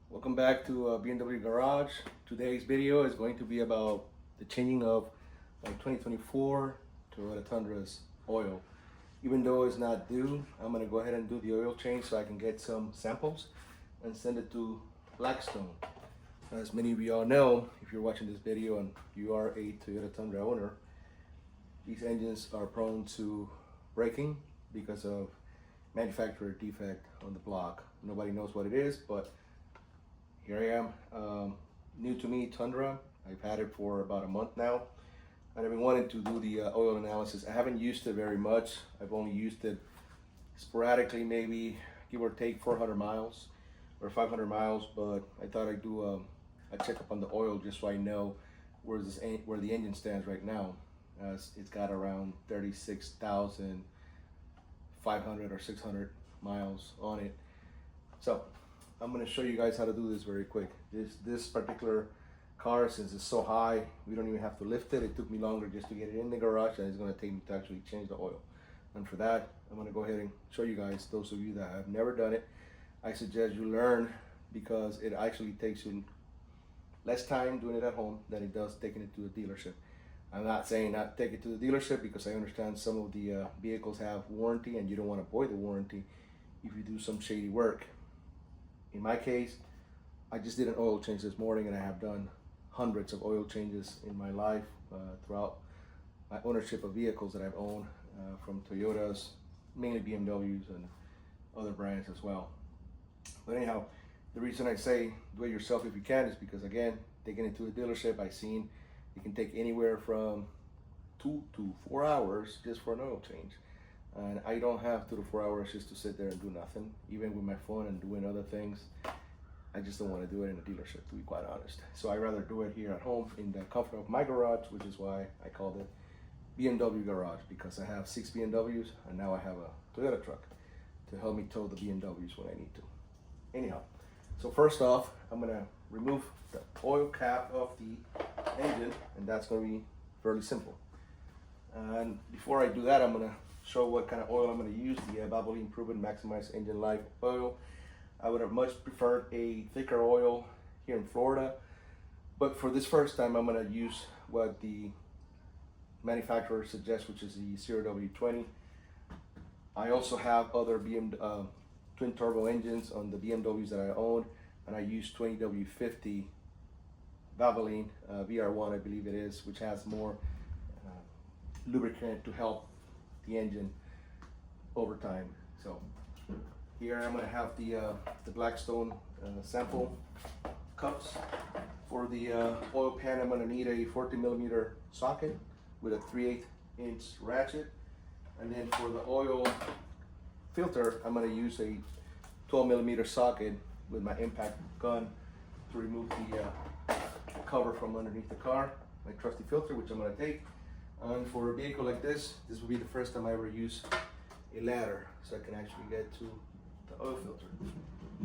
Welcome back to BMW Garage. Today's video is going to be about the changing of my 2024 Toyota Tundra's oil. Even though it's not due, I'm going to go ahead and do the oil change so I can get some samples and send it to Blackstone. As many of you all know, if you're watching this video and you are a Toyota Tundra owner, these engines are prone to breaking because of manufacturer defect on the block. Nobody knows what it is, but here I am, new to me, Tundra. I've had it for about a month now, and I've been wanting to do the oil analysis. I haven't used it very much. I've only used it sporadically, maybe give or take 400 miles or 500 miles, but I thought I'd do a checkup on the oil just so I know where the engine stands right now. It's got around 36,500 or 600 miles on it. So I'm going to show you guys how to do this very quick. This particular car, since it's so high, we don't even have to lift it. It took me longer just to get it in the garage, and it's going to take me to actually change the oil. And for that, I'm going to go ahead and show you guys, those of you that have never done it. I suggest you learn, because it actually takes you less time doing it at home than it does taking it to a dealership. I'm not saying not take it to the dealership, because I understand some of the vehicles have warranty and you don't want to void the warranty if you do some shady work. In my case, I just did an oil change this morning, and I have done hundreds of oil changes in my life throughout my ownership of vehicles that I've owned, from Toyotas, mainly BMWs and other brands as well. But anyhow, the reason I say do it yourself if you can is because, again, taking it to a dealership, I've seen it can take anywhere from 2 to 4 hours just for an oil change. And I don't have 2 to 4 hours just to sit there and do nothing, even with my phone and doing other things. I just don't want to do it in a dealership, to be quite honest. So I'd rather do it here at home in the comfort of my garage, which is why I called it BMW Garage, because I have 6 BMWs and now I have a Toyota truck to help me tow the BMWs when I need to. Anyhow, so first off, I'm going to remove the oil cap of the engine, and that's going to be fairly simple. And before I do that, I'm going to show what kind of oil I'm going to use, the Valvoline Proven Maximize Engine Life oil. I would have much preferred a thicker oil here in Florida, but for this first time, I'm going to use what the manufacturer suggests, which is the 0W20. I also have other twin turbo engines on the BMWs that I own, and I use 20W50 Valvoline VR1, I believe it is, which has more lubricant to help the engine over time. So here I'm going to have the Blackstone sample cups. For the oil pan, I'm going to need a 40mm socket with a 3/8 inch ratchet, and then for the oil filter, I'm going to use a 12mm socket with my impact gun to remove the cover from underneath the car, my trusty filter, which I'm going to take. And for a vehicle like this will be the first time I ever use a ladder, so I can actually get to the oil filter,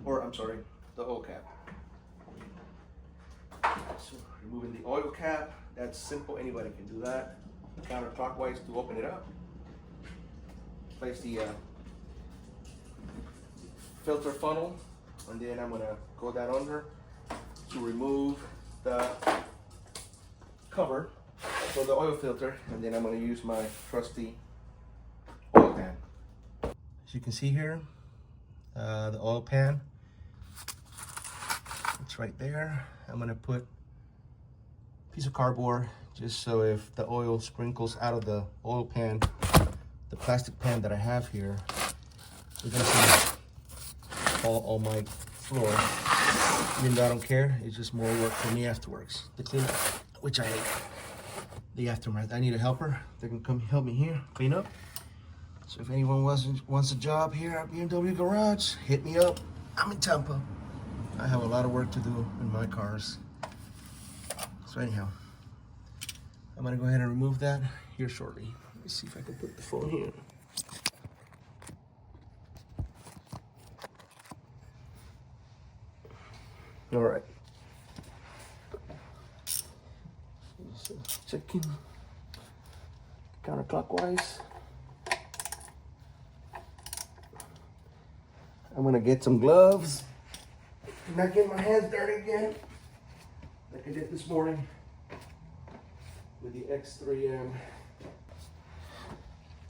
or I'm sorry, the oil cap. So removing the oil cap, that's simple, anybody can do that. Counterclockwise to open it up. Place the filter funnel, and then I'm gonna go down under to remove the cover for the oil filter, and then I'm going to use my trusty oil pan. As you can see here, the oil pan, it's right there. I'm going to put a piece of cardboard just so if the oil sprinkles out of the oil pan, the plastic pan that I have here, it doesn't fall on my floor. Even though I don't care, it's just more work for me afterwards to clean up, which I hate. The aftermath. I need a helper that can come help me here clean up. So if anyone wants a job here at BMW Garage, hit me up. I'm in Tampa. I have a lot of work to do in my cars. So anyhow, I'm gonna go ahead and remove that here shortly. Let me see if I can put the phone here. All right. So checking counterclockwise. I'm gonna get some gloves not getting my hands dirty again, like I did this morning with the X3M.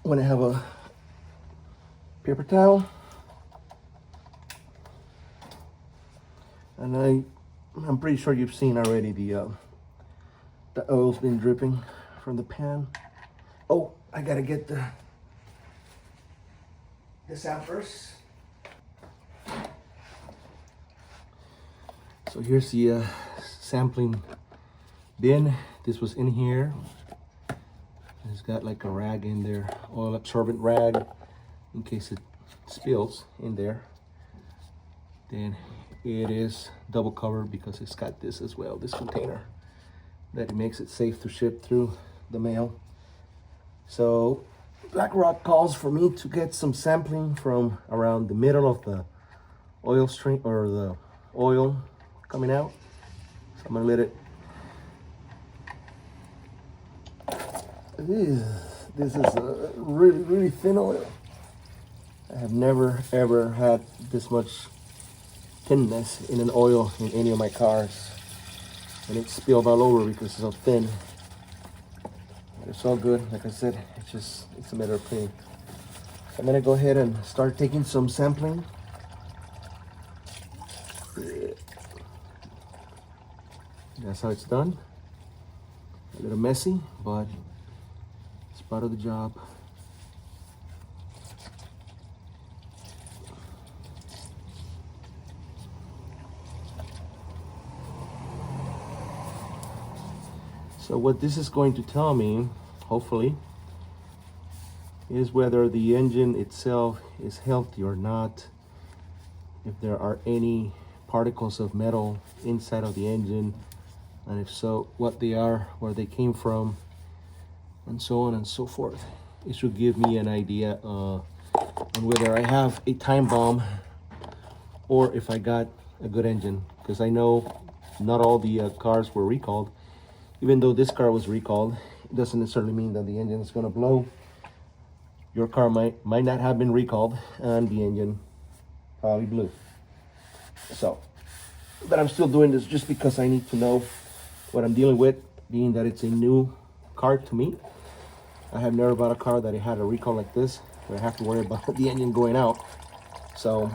When I have a paper towel, and I'm pretty sure you've seen already the oil's been dripping from the pan. Oh, I gotta get this out first. So here's the sampling bin. This was in here. It's got like a rag in there, oil absorbent rag, in case it spills in there. Then it is double covered because it's got this as well, this container, that it makes it safe to ship through the mail. So BlackRock calls for me to get some sampling from around the middle of the oil stream, or the oil coming out. So I'm gonna let it. This is a really thin oil. I have never ever had this much thinness in an oil in any of my cars, and it spilled all over because it's so thin. But it's all good. Like I said, it's a matter of cleaning. So I'm gonna go ahead and start taking some sampling. That's how it's done. A little messy, but it's part of the job. So what this is going to tell me, hopefully, is whether the engine itself is healthy or not, if there are any particles of metal inside of the engine, and if so, what they are, where they came from, and so on and so forth. It should give me an idea on whether I have a time bomb or if I got a good engine, because I know not all the cars were recalled. Even though this car was recalled, it doesn't necessarily mean that the engine is going to blow. Your car might not have been recalled and the engine probably blew. So, but I'm still doing this just because I need to know what I'm dealing with, being that it's a new car to me. I have never bought a car that it had a recall like this, where I have to worry about the engine going out. So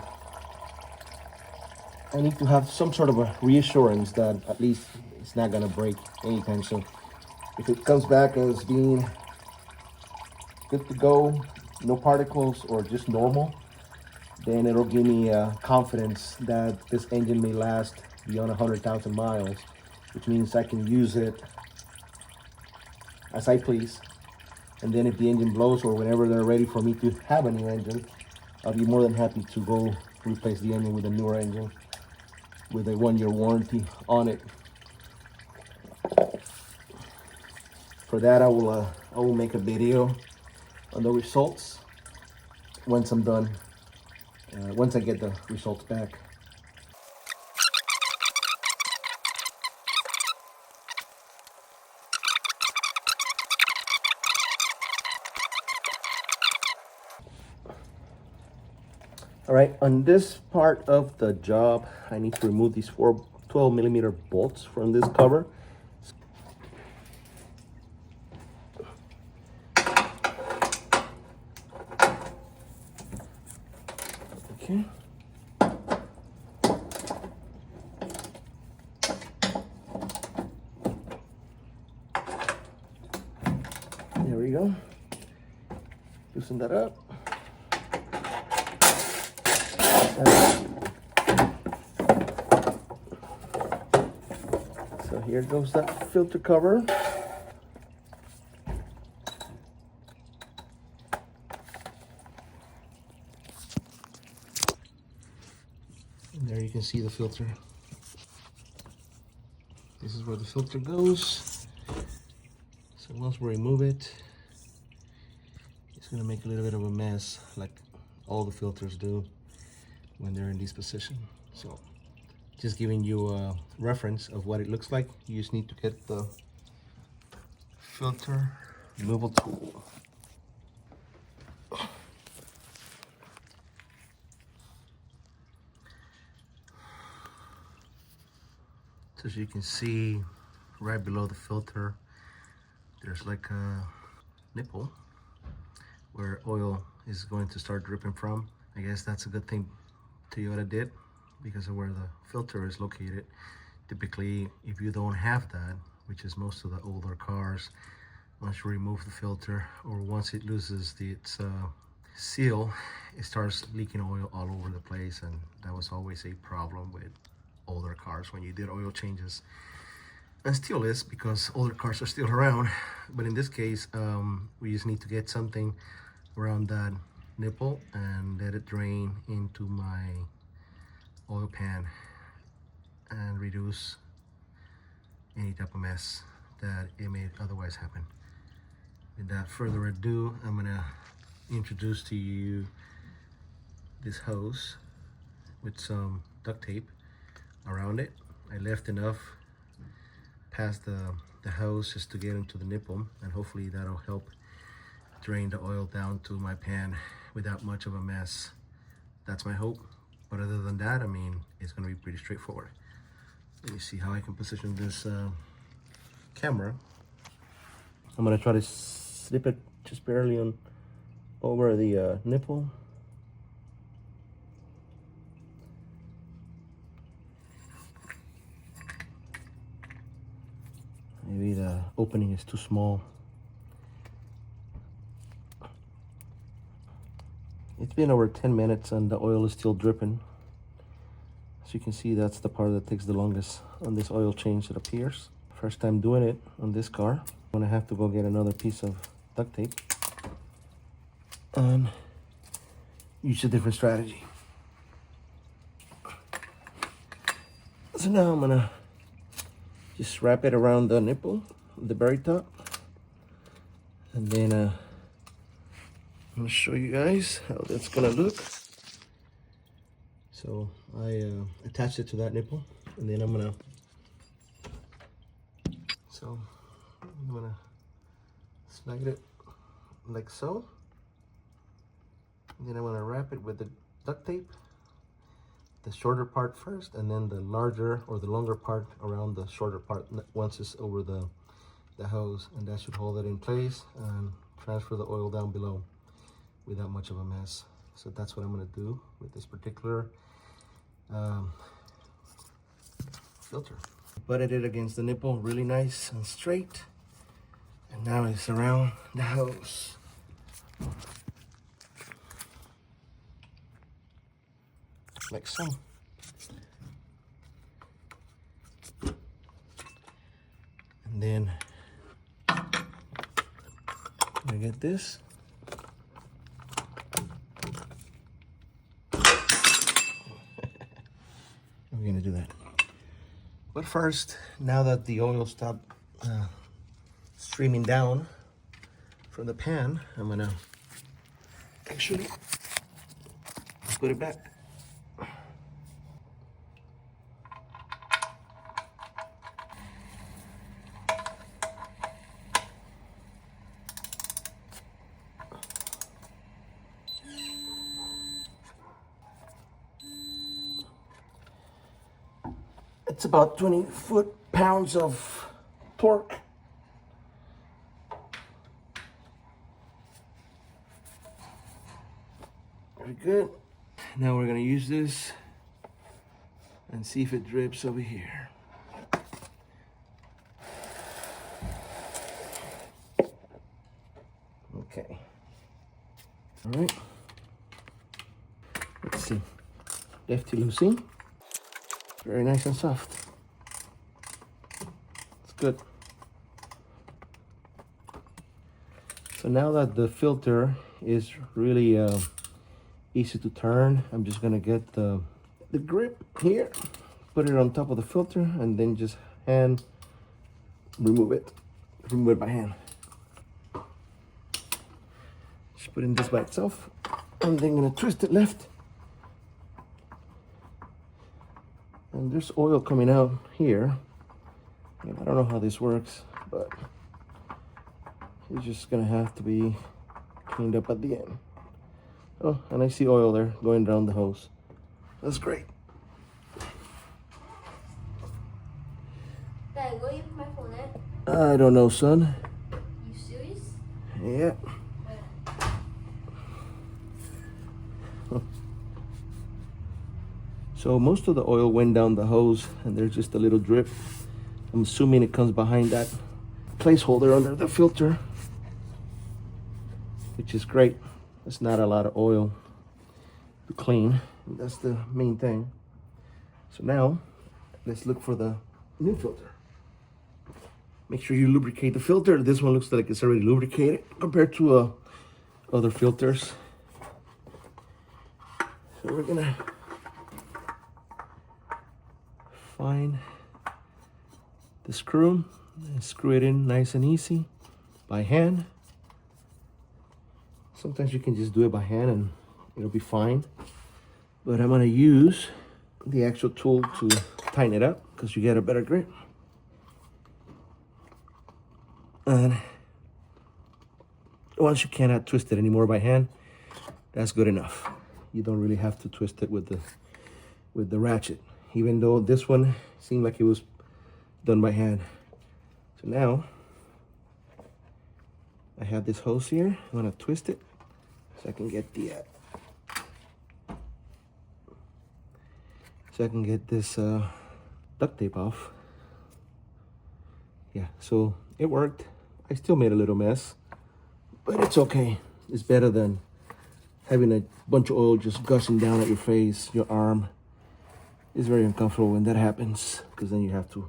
I need to have some sort of a reassurance that at least it's not gonna break anytime soon. If it comes back as being good to go, no particles, or just normal, then it'll give me confidence that this engine may last beyond 100,000 miles, which means I can use it as I please. And then if the engine blows, or whenever they're ready for me to have a new engine, I'll be more than happy to go replace the engine with a newer engine with a 1-year warranty on it. For that, I will make a video on the results once I'm done, once I get the results back. All right, on this part of the job, I need to remove these 4 12mm bolts from this cover. Okay. There we go. Loosen that up. So here goes that filter cover. And there you can see the filter. This is where the filter goes. So once we remove it, it's gonna make a little bit of a mess, like all the filters do when they're in this position. So just giving you a reference of what it looks like. You just need to get the filter removal tool. So as you can see, right below the filter, there's like a nipple where oil is going to start dripping from. I guess that's a good thing Toyota did because of where the filter is located. Typically, if you don't have that, which is most of the older cars, once you remove the filter or once it loses its seal, it starts leaking oil all over the place, and that was always a problem with older cars when you did oil changes, and still is because older cars are still around. But in this case, we just need to get something around that nipple and let it drain into my oil pan and reduce any type of mess that it may otherwise happen. Without further ado, I'm gonna introduce to you this hose with some duct tape around it. I left enough past the hose just to get into the nipple, and hopefully that'll help drain the oil down to my pan without much of a mess. That's my hope. But other than that, I mean, it's gonna be pretty straightforward. Let me see how I can position this camera. I'm gonna try to slip it just barely on over the nipple. Maybe the opening is too small. It's been over 10 minutes and the oil is still dripping. As you can see, that's the part that takes the longest on this oil change, it appears. First time doing it on this car. I'm gonna have to go get another piece of duct tape and use a different strategy. So now I'm gonna just wrap it around the nipple, the very top, and then I'm gonna show you guys how that's gonna look. So I attached it to that nipple, and then I'm gonna snag it like so. And then I'm gonna wrap it with the duct tape, the shorter part first, and then the larger or the longer part around the shorter part once it's over the hose, and that should hold it in place and transfer the oil down below without much of a mess. So that's what I'm gonna do with this particular filter. Butted it against the nipple really nice and straight, and now it's around the hose. Like so. And then I get this. We're gonna do that. But first, now that the oil stopped streaming down from the pan, I'm gonna actually put it back. It's about 20 foot-pounds of torque. Very good. Now we're gonna use this and see if it drips over here. Okay. All right. Let's see. Lefty loosey. Very nice and soft. It's good. So now that the filter is really easy to turn, I'm just gonna get the grip here, put it on top of the filter, and then just remove it by hand. Just put in this by itself, and then I'm gonna twist it left. And there's oil coming out here. And I don't know how this works, but it's just gonna have to be cleaned up at the end. Oh, and I see oil there going down the hose. That's great. Dad, where you put my phone at? I don't know, son. You serious? Yeah. So most of the oil went down the hose and there's just a little drip. I'm assuming it comes behind that placeholder under the filter, which is great. It's not a lot of oil to clean. That's the main thing. So now let's look for the new filter. Make sure you lubricate the filter. This one looks like it's already lubricated compared to other filters. So we're gonna find the screw and screw it in nice and easy by hand. Sometimes you can just do it by hand and it'll be fine. But I'm gonna use the actual tool to tighten it up because you get a better grip. And once you cannot twist it anymore by hand, that's good enough. You don't really have to twist it with the ratchet, even though this one seemed like it was done by hand. So now I have this hose here. I'm gonna twist it so I can get this duct tape off. Yeah, so it worked. I still made a little mess, but it's okay. It's better than having a bunch of oil just gushing down at your face, your arm. It's very uncomfortable when that happens because then you have to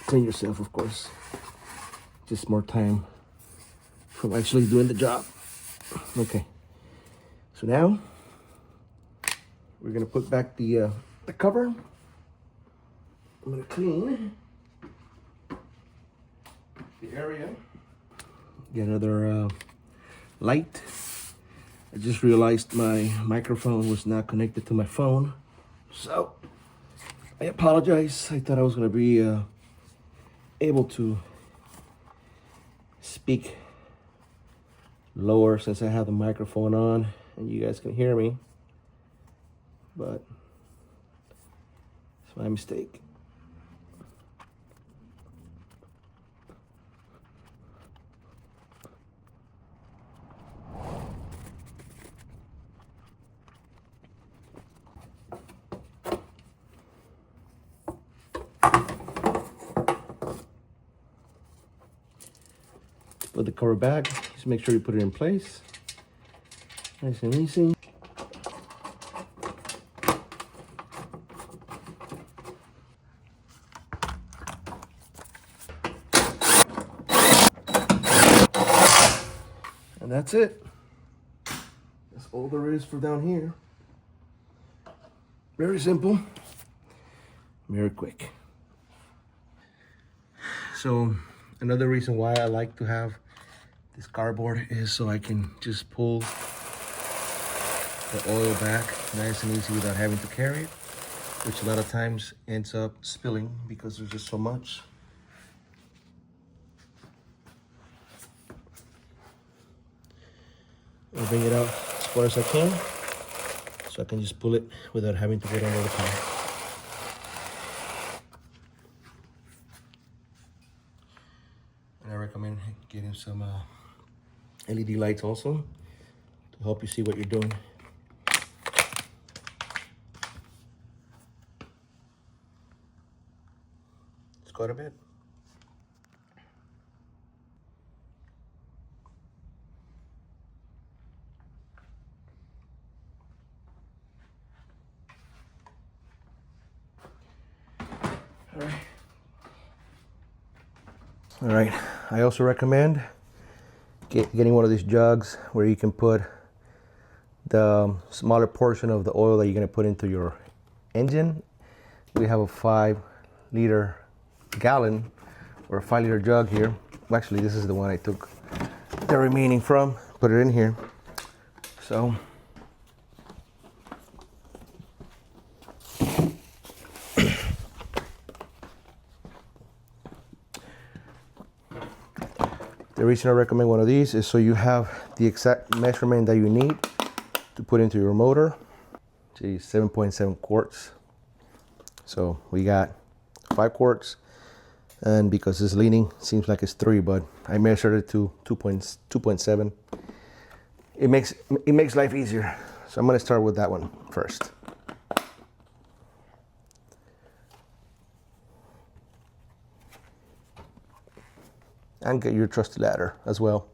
clean yourself, of course. Just more time from actually doing the job. Okay, so now we're gonna put back the cover. I'm gonna clean the area. Get another light. I just realized my microphone was not connected to my phone, so I apologize. I thought I was gonna be able to speak lower since I have the microphone on and you guys can hear me, but it's my mistake. Put the cover back, just make sure you put it in place. Nice and easy. And that's it. That's all there is for down here. Very simple, very quick. So another reason why I like to have this cardboard is so I can just pull the oil back nice and easy without having to carry it, which a lot of times ends up spilling because there's just so much. I'll bring it out as far as I can so I can just pull it without having to get under the car. And I recommend getting some LED lights also to help you see what you're doing. It's quite a bit. All right, I also recommend getting one of these jugs where you can put the smaller portion of the oil that you're going to put into your engine. We have a 5-liter gallon or a 5-liter jug here. Well, actually, this is the one I took the remaining from, put it in here. So the reason I recommend one of these is so you have the exact measurement that you need to put into your motor. See, 7.7 quarts. So we got 5 quarts, and because it's leaning, seems like it's 3, but I measured it to 2.7. It makes life easier. So I'm gonna start with that one first. And get your trusty ladder as well.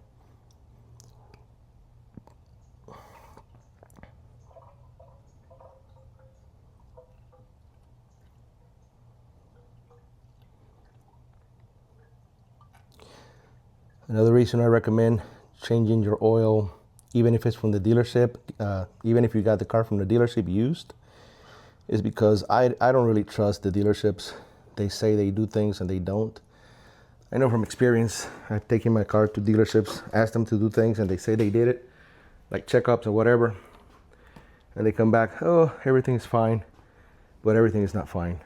Another reason I recommend changing your oil, even if it's from the dealership, even if you got the car from the dealership used, is because I don't really trust the dealerships. They say they do things and they don't. I know from experience, I've taken my car to dealerships, asked them to do things, and they say they did it, like checkups or whatever, and they come back, oh, everything is fine, but everything is not fine.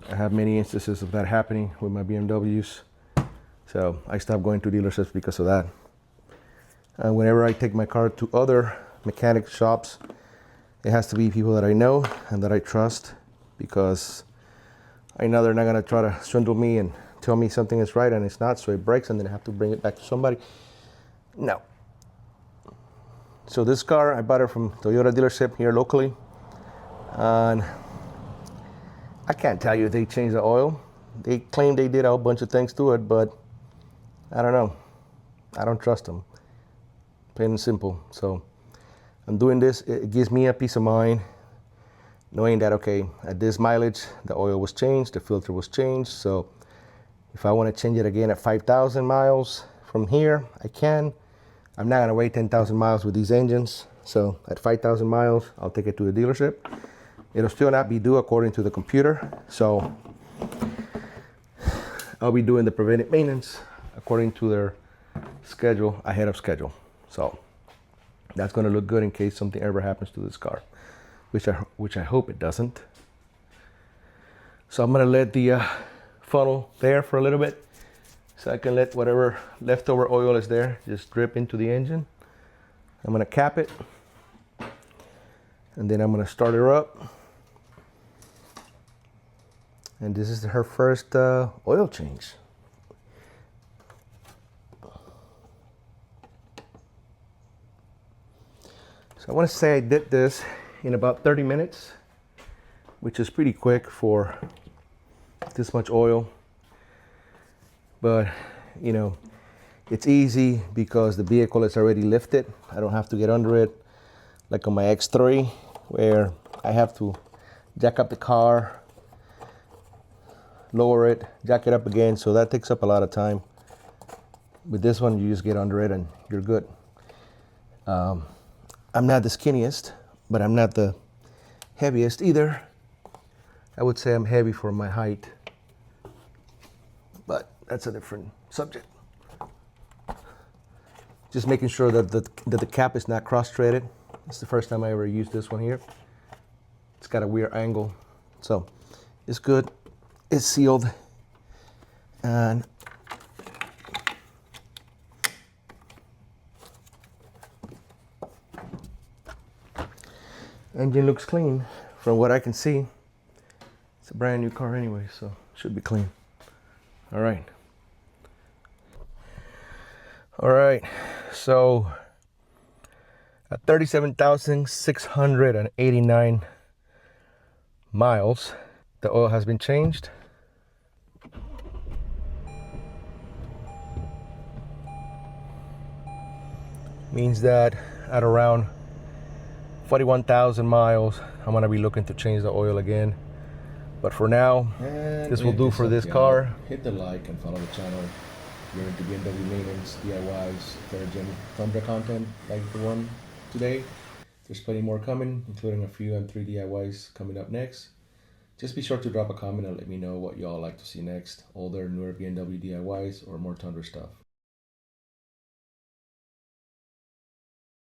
I have many instances of that happening with my BMWs. So I stopped going to dealerships because of that. Whenever I take my car to other mechanic shops, it has to be people that I know and that I trust, because I know they're not gonna try to swindle me and tell me something is right and it's not, so it breaks and then I have to bring it back to somebody. No. So this car, I bought it from Toyota dealership here locally, and I can't tell you if they changed the oil. They claim they did a whole bunch of things to it, but I don't know. I don't trust them. Plain and simple. So I'm doing this. It gives me a peace of mind knowing that, okay, at this mileage, the oil was changed, the filter was changed. So if I want to change it again at 5,000 miles from here, I can. I'm not going to wait 10,000 miles with these engines. So at 5,000 miles, I'll take it to the dealership. It'll still not be due according to the computer. So I'll be doing the preventive maintenance according to their schedule, ahead of schedule. So that's going to look good in case something ever happens to this car, which I hope it doesn't. So I'm going to let the funnel there for a little bit, so I can let whatever leftover oil is there just drip into the engine. I'm going to cap it, and then I'm going to start her up. And this is her first oil change. So I want to say I did this in about 30 minutes, which is pretty quick for this much oil. But, you know, it's easy because the vehicle is already lifted. I don't have to get under it like on my X3, where I have to jack up the car, lower it, jack it up again. So that takes up a lot of time. With this one, you just get under it and you're good. I'm not the skinniest, but I'm not the heaviest either. I would say I'm heavy for my height, but that's a different subject. Just making sure that the cap is not cross-threaded. It's the first time I ever used this one here. It's got a weird angle, so it's good. It's sealed, and engine looks clean from what I can see. It's a brand new car anyway, so it should be clean. All right. All right, so at 37,689 miles, the oil has been changed. Means that at around 41,000 miles, I'm gonna be looking to change the oil again. But for now, this will do for this car. Hit the like and follow the channel. If you're into BMW maintenance, DIYs, third gen Tundra content like the one today. There's plenty more coming, including a few M3 DIYs coming up next. Just be sure to drop a comment and let me know what y'all like to see next. Older, newer BMW DIYs or more Tundra stuff.